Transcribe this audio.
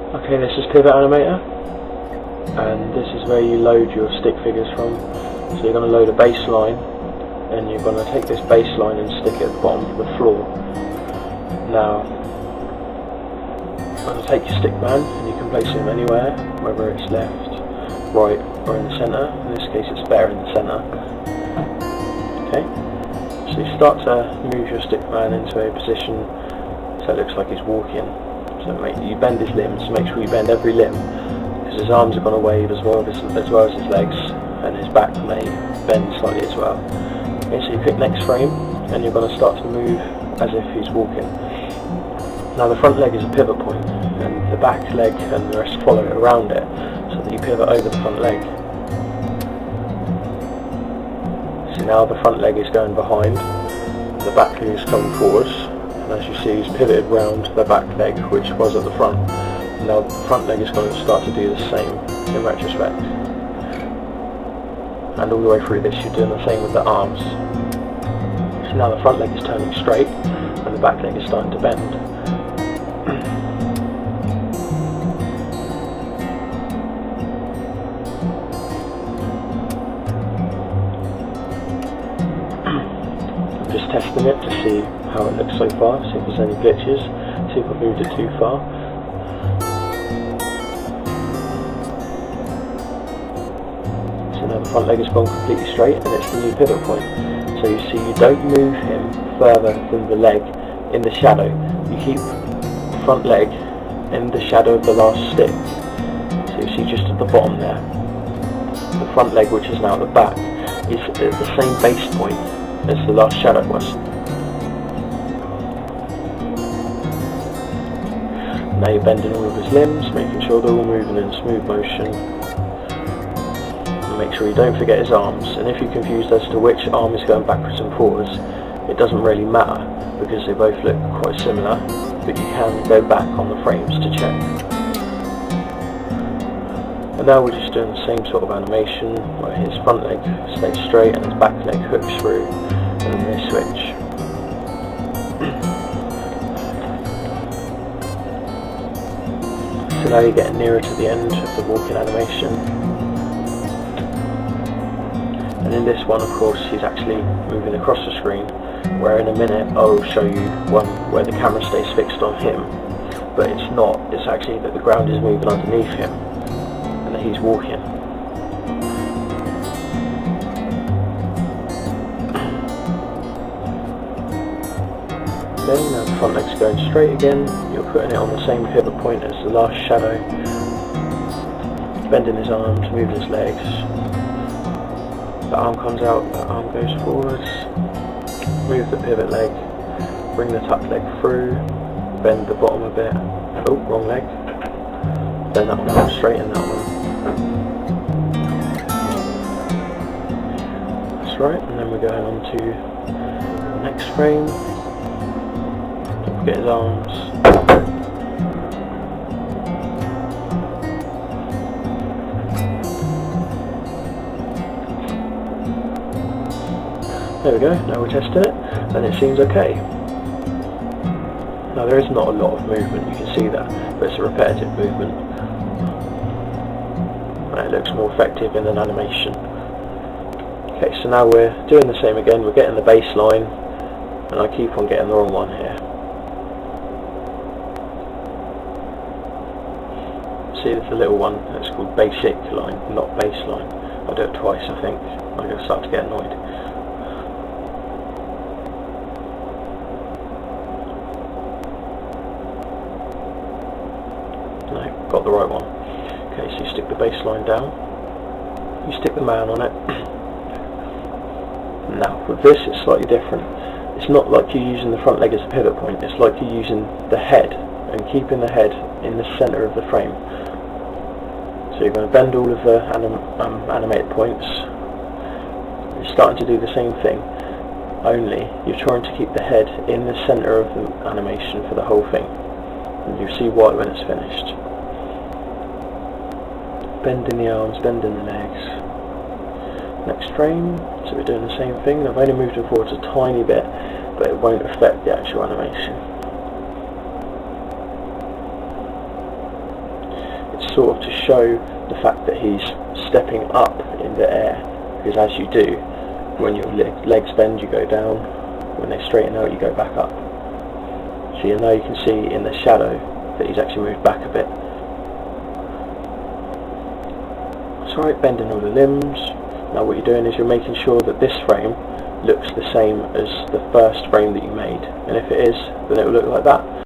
Okay, this is Pivot Animator, and this is where you load your stick figures from. So you're going to load a baseline, and you're going to take this baseline and stick it at the bottom of the floor. Now, you're going to take your stick man, and you can place him anywhere, whether it's left, right, or in the centre. In this case it's better in the centre. Okay, so you start to move your stick man into a position so it looks like he's walking. So you bend his limbs, make sure you bend every limb, because his arms are going to wave as well as his legs, and his back may bend slightly as well. Okay, so you click next frame, and you're going to start to move as if he's walking. Now the front leg is a pivot point, and the back leg and the rest follow it around it, so that you pivot over the front leg. So now the front leg is going behind, the back leg is coming forwards. And as you see, he's pivoted round the back leg, which was at the front. Now the front leg is going to start to do the same in retrospect. And all the way through this you're doing the same with the arms. So now the front leg is turning straight and the back leg is starting to bend. I'm just testing it to see how it looks so far, see if there's any glitches, see if I've moved it too far. So now the front leg has gone completely straight and it's the new pivot point. So you see you don't move him further than the leg in the shadow. You keep the front leg in the shadow of the last stick. So you see just at the bottom there, the front leg, which is now at the back, is at the same base point as the last shadow was. Now you're bending all of his limbs, making sure they're all moving in smooth motion. And make sure you don't forget his arms. And if you're confused as to which arm is going backwards and forwards, it doesn't really matter, because they both look quite similar, but you can go back on the frames to check. And now we're just doing the same sort of animation, where his front leg stays straight and his back leg hooks through, and then they switch. So now you're getting nearer to the end of the walking animation. And in this one, of course, he's actually moving across the screen, where in a minute I'll show you one where the camera stays fixed on him, but it's not, it's actually that the ground is moving underneath him, and that he's walking. Okay, now the front leg's going straight again, you're putting it on the same pivot point as the last shadow, bending his arms, moving his legs, the arm comes out, the arm goes forwards, move the pivot leg, bring the tuck leg through, bend the bottom a bit, oh, wrong leg, then that one comes straight in that one. That's right, and then we're going on to the next frame. Don't forget his arms. There we go, now we're testing it, and it seems okay. Now there is not a lot of movement, you can see that, but it's a repetitive movement. And it looks more effective in an animation. Okay, so now we're doing the same again, we're getting the baseline, and I keep on getting the wrong one here. See, there's a little one that's called basic line, not baseline. I'll do it twice, I think. I'm going to start to get annoyed. No, got the right one. Okay, so you stick the baseline down. You stick the man on it. Now, with this it's slightly different. It's not like you're using the front leg as a pivot point, it's like you're using the head and keeping the head in the centre of the frame. So you're going to bend all of the animated points. You're starting to do the same thing, only you're trying to keep the head in the centre of the animation for the whole thing. And you'll see why when it's finished. Bending the arms, bending the legs. Next frame, so we're doing the same thing. I've only moved it forwards a tiny bit, but it won't affect the actual animation. it's sort of to show the fact that he's stepping up in the air, because as you do, when your legs bend you go down, when they straighten out you go back up. So now you can see in the shadow that he's actually moved back a bit. That's right, bending all the limbs. Now what you're doing is you're making sure that this frame looks the same as the first frame that you made, and if it is, then it will look like that.